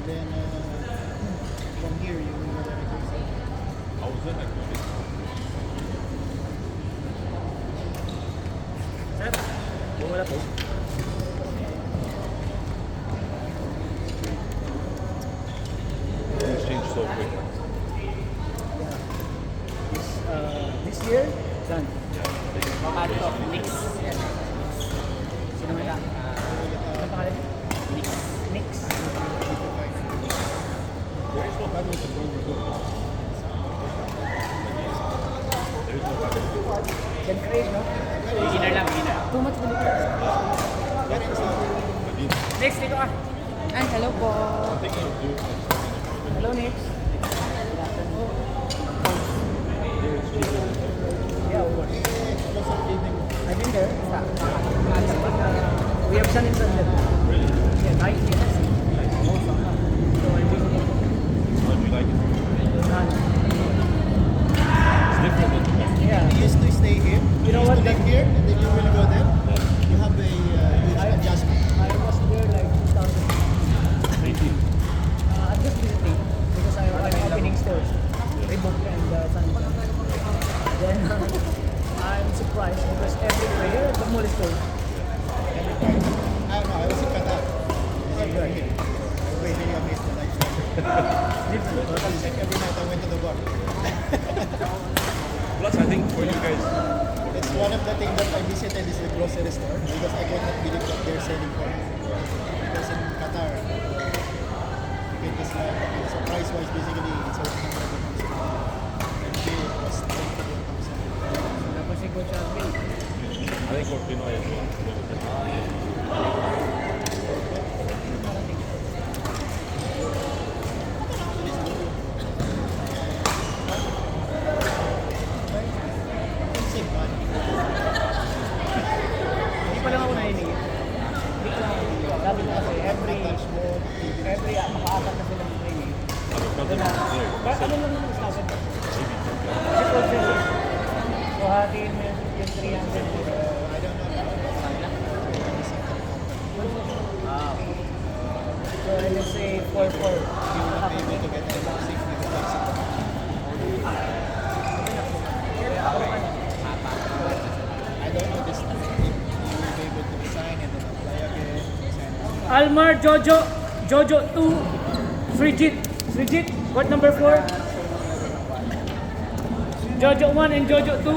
then from here you will go directly. How was that actually? Sir, wala po. Things change so quick. This year, done. Pato, Nix. Sino wala? Ano pangalan? Nix. Nix. There is no time with the burger though. There is no time. Can create, no? Beginner lang, beginner. Too much beginner. Next, dito ka. Hello po. I'm thinking of doing Hello, Nix. Yeah, of course. I've been there. We have Sun in Sunday. Yeah, nice, yes. Awesome. So I'm visiting. how do you like it? None. It's different than Yeah. You used to stay here. You know used what, to live that- here, and then you will go there. You have a huge adjustment. I was there like 2018. I'm just visiting because I'm opening stores. Reebok and Sun. Then I'm surprised because everywhere the mall is closed. Every time. I don't know. I was in Qatar. I was here. I was really amazed when I Different. It's like every night I went to the bar. Plus, I think for you guys, It's one of the things that I visited is the grocery store because I could not believe what they're selling for. Because in Qatar, you get this so price-wise basically it's over 100 dirhams. And here it was 20 dirhams. Tapos si Coach Alvin. I think for Pinoy as well. Same money. Hindi pa lang ako nainig. Hindi pa lang ako nainig. Sabi ko kasi every makaapat na silang training. Other countries Doon na. there. Pero ano lang naman sa akin? Kasi process eh. So hatiin mo yung 300. I don't know. Wow. So let's say 4-4. You will be able to get the safety flexible. I don't know this time. If you will be able to resign and then apply again. Resign. Almar, Jojo 2, Frigid, court number 4. Jojo 1 and Jojo 2.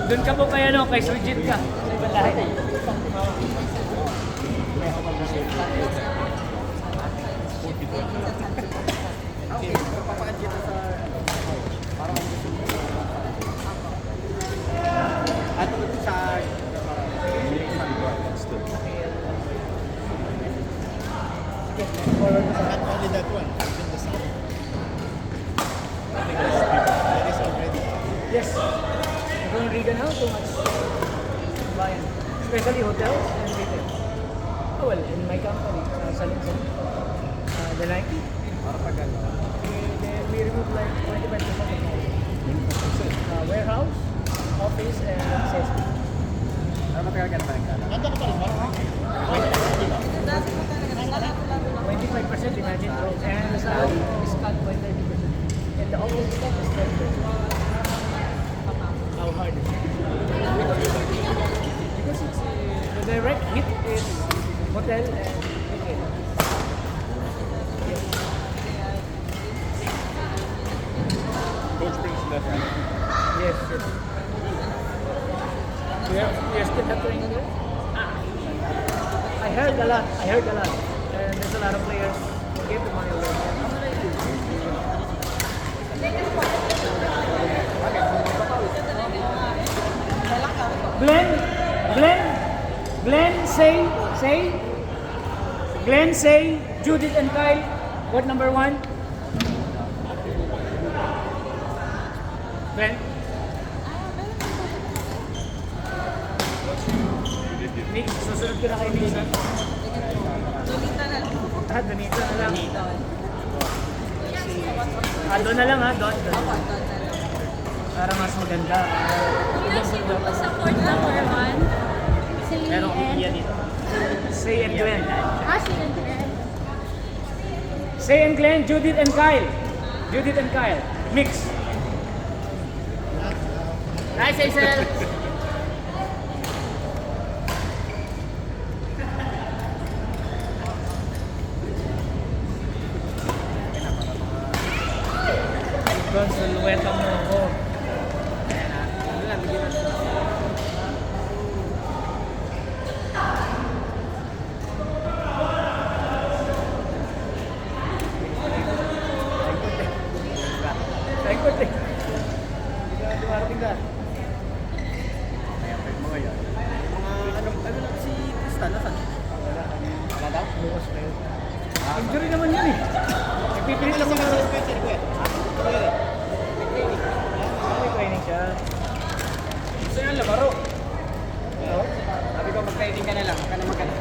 Doon ka po kay ano, kay Frigid ka. Sa ibang lahi. Not only that one, even the sound. There is already. Yes. Ronald Reagan now, too much client. Especially hotels and retail. Oh well, in my company, selling some, the Nike, we remove like 25% of the warehouse, office, and sales. Nandun ka pa rin ba? 25% imagine growth, and the salary is cut by 30%. And the office stuff is 10%. How hard is it? Because it's, the direct hit is hotel and retail. Yes. Coach brings left. Yes, yes. You still have training there? I heard a lot. And there's a lot of players who gave the money away. Glenn, say, Judith and Kyle, what number 1? Glenn? Nick, susunod ka na kay Lisa. Donita na lang. Doon na lang ha, doon. Para mas maganda. Next dito po sa court number 1. Si Pero Lee iya and... dito. Say and Glenn. Say and Glenn, Judith and Kyle. Judith and Kyle. Mix. Nice, Hazel. Konsulweta mo ako. Ayan na. Ano lang, bigyan natin. Ikot eh. Hindi ka dumarating ka. Ayan, pwede mo ngayon. Ano lang si Tristan, nasan? Wala daw? Bukas pa yun. Injury naman yun eh. Nagpipilit lang mga Spencer ko eh. May training siya. Gusto niya labaro. Hello? Sabi ko mag-training ka na lang. Huwag ka na magkana.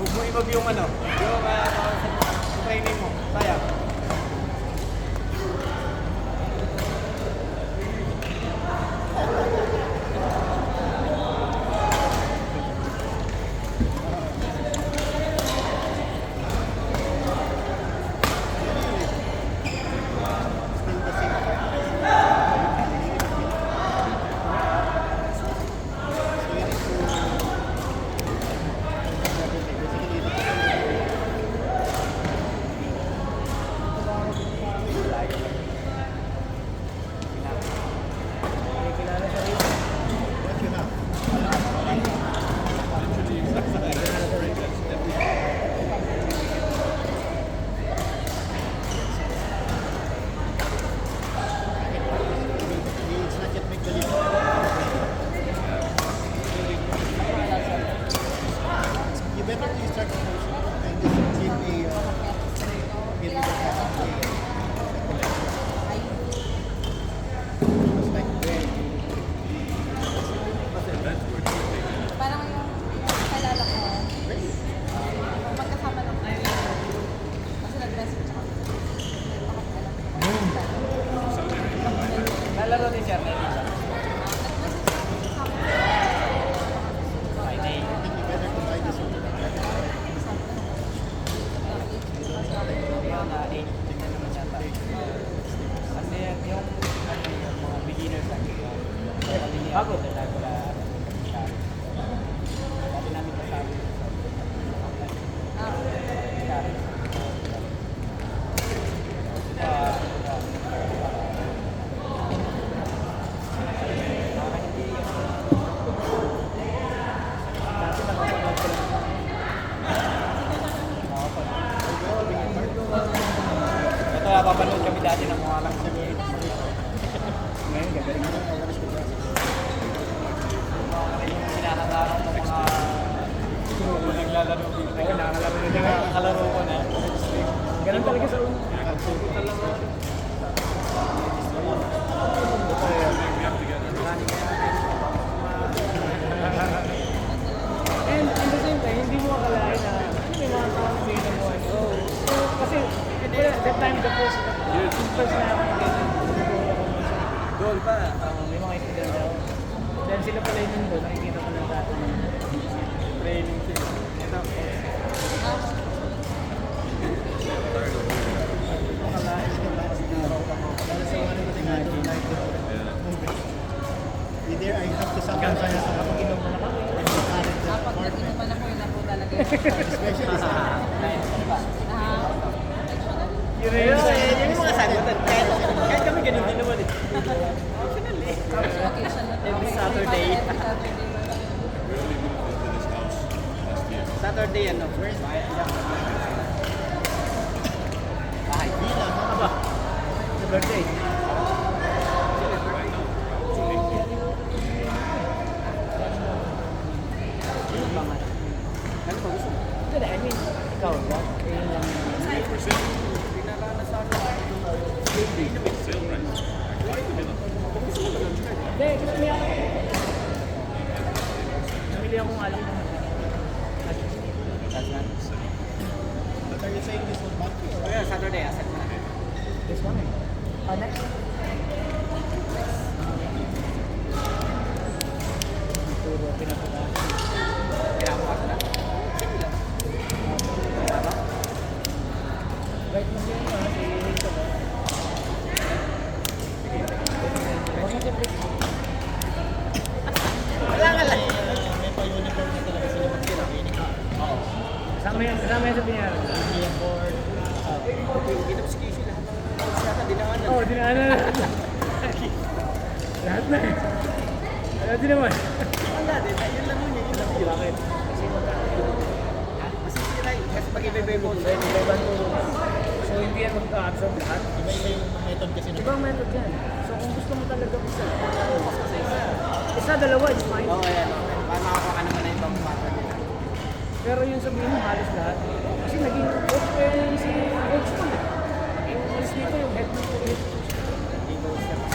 Huwag mo ibag yung ano. Yung training mo. Sayang. Parang yung kalala ko, magkasama lang tayo. Kasi nag-message ako. Lalaro din siya. Bago. Dati namin kasama. Ito, napapanood kami dati ng mga lang sa game. Ngayon, gagaling mo. Sinahangaran ng mga naglalaro dito. Ayun, nakakalaro ko na. Ganun talaga sa una. And at the same time, hindi mo akalain na may mga tao na dito mo. So, kasi that time, the first na goal pa, may mga incident daw. Then sila pala yun doon, nakikita ko lang dati. Training sila. Ito. Either I have to sacrifice Pag-inom mo na kami. Kapag nag-inuman ako, yun ako talaga. especially sa Yun yung mga sagutan. Kahit kami ganun din naman eh. Vacation na to. Every Saturday. Saturday ano? Bahay. Aba. Sa birthday. Ano pa gusto mo? Hindi, I mean, ikaw ba? Yun lang. Hindi, gusto niya. Namili akong alin. But are you saying this one back to you? Oh yeah, Saturday, asset mo na. This one eh. Next. Turo, pinapala. Kailangan mo kasi na. Kasama yan sa binayaran. Iya for Oo, dinaanan na. Lahat na eh. Wala din naman. Wala din, yun lang yun, yun lang yun. Bakit? Kasi Masisira yun, kasi pag ibibay mo, So hindi yan mag-absorb lahat. iba-iba yung method kasi ng Ibang method yan. So kung gusto mo talaga isa, dalawa, it's fine. Oo, ayan, okay. Para makakuha ka naman na ibang pattern nila. Pero yung sabihin mo, halos lahat. Kasi naging coach ko yun si coach ko. Yung alis dito, yung head coach.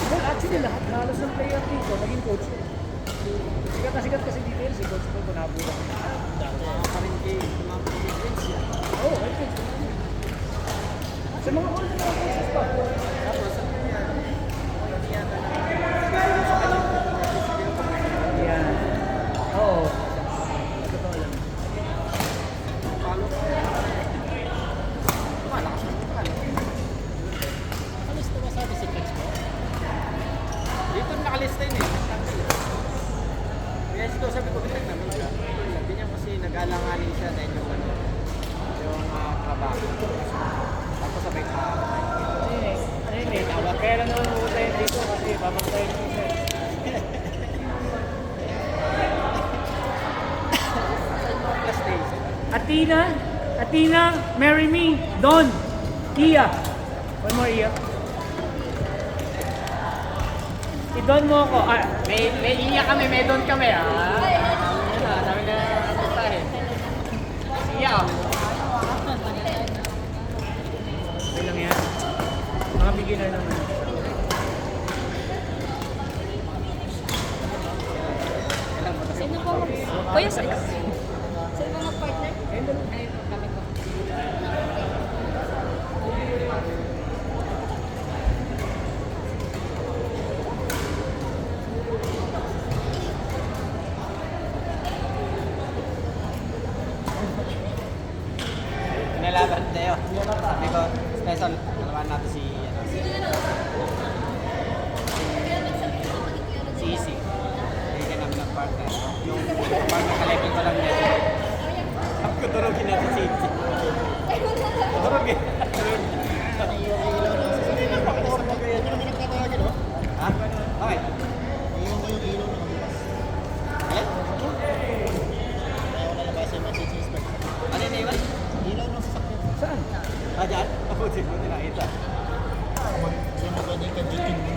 Well, actually, lahat, halos ng player dito, naging coach ko. Sikat na sikat kasi dito yun, si coach ko, nabulang. Mga pa rin kay mga Pilipinas yan. Oo, oh, right coach. Sa mga ordinary coaches pa. Tapos, ano yan? Hindi yata na siguro sa kanyang Yan. Oo. Totoo lang. palo. Malakas na palo. Alis na masabi si Coach mo? Dito nakalista yun eh. Kaya siguro sabi ko, bitag namin siya. Sabi niya kasi nag-alanganin siya dahil yung trabaho. Tapos sabay Kaya lang naman tayo dito kasi pamaktayin ko siya. last days. Athena, marry me, Don, Iya. One more Iya. I-Don mo ako. Ah, may Iya kami, may Don kami. Dami na apuntahin. Iya. Okay lang yan. Mga beginner naman. Sino po? Kuya, sa mga partner? Ayun, kami po. Nalaban tayo. Sabi ko, special, nalaban natin si Easy. Hindi ka namin ng partner. Yung partner ka-level ko lang niya. Sabi ko, durugin natin si Easy. Durugin. Ilaw na sa sabi ng pakalis na pag hindi naman nagtatawagin, no? Ha? Okay. Iyon ko yung ilaw na kabukas. Ayan. Kaya ko nalabasin yung message yung spec. Ano yung naiwan? Ilaw ng sasakyan. Saan? Ah, dyan? Ako, siguro nakita. Yung mga ganyan ka-jikin mo.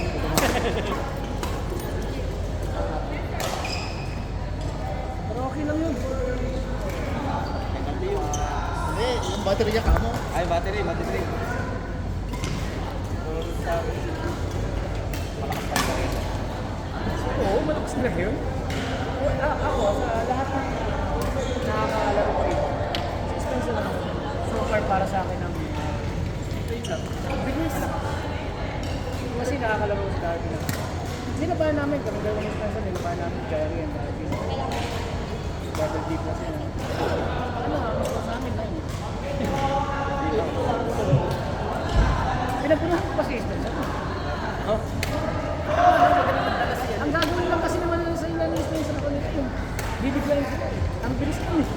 Pero okay lang yun. Hindi, yung battery niya kamo. Ay, battery. Malakas pa rin. Oo, malakas na yun. Ako, sa lahat ng nakakalaro ko ito, suspense lang ako. So far para sa akin ang bilis. Kasi nakakalaro ko sa Darby na. Nilabahan namin, kami dalawang suspense, nilabahan namin Jerry and Darby. Double deep na sila. Ano, gusto sa amin na yun. Pinagpunan ko pa si suspense. Oh? Ang gagawin lang kasi naman nila sa ilan ng suspense na connect yun. Bibiglayin sila eh. Ang bilis ko eh.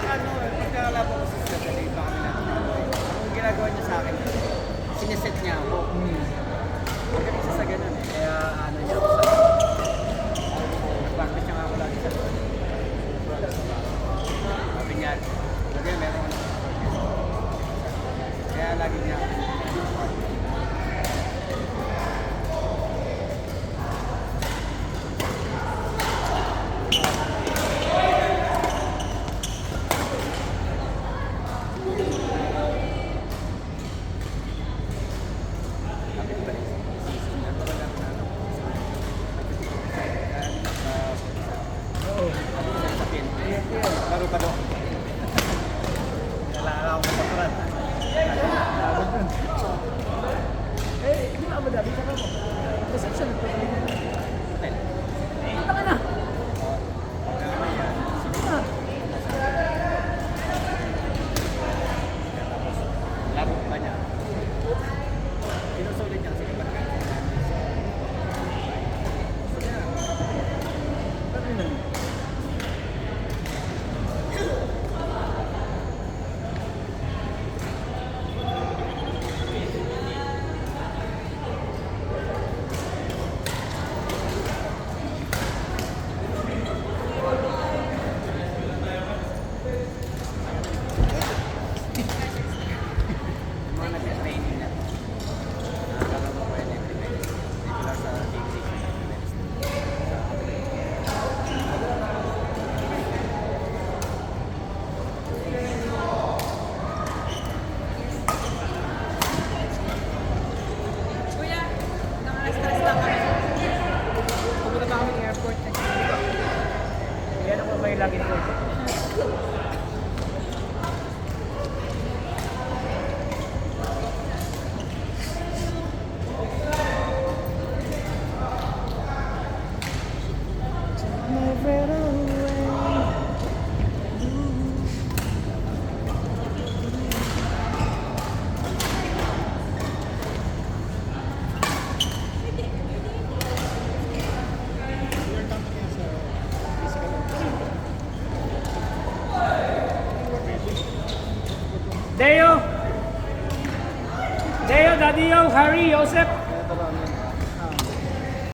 Ano, pagkakalaban ko sa special, iba kami natin. Ang ginagawa niya sa akin, sineset niya ako. Magaling siya sa ganun eh. Kaya ano niya ako sa nag-practice niya nga ako lagi sa sabi niya, sabi niya meron ano. Kaya lagi niya sa pin. Laro pa doon. Kailangan ako mapaturan. fade away. Your company has a physical Deo, Daddy Yo, Harry, Joseph.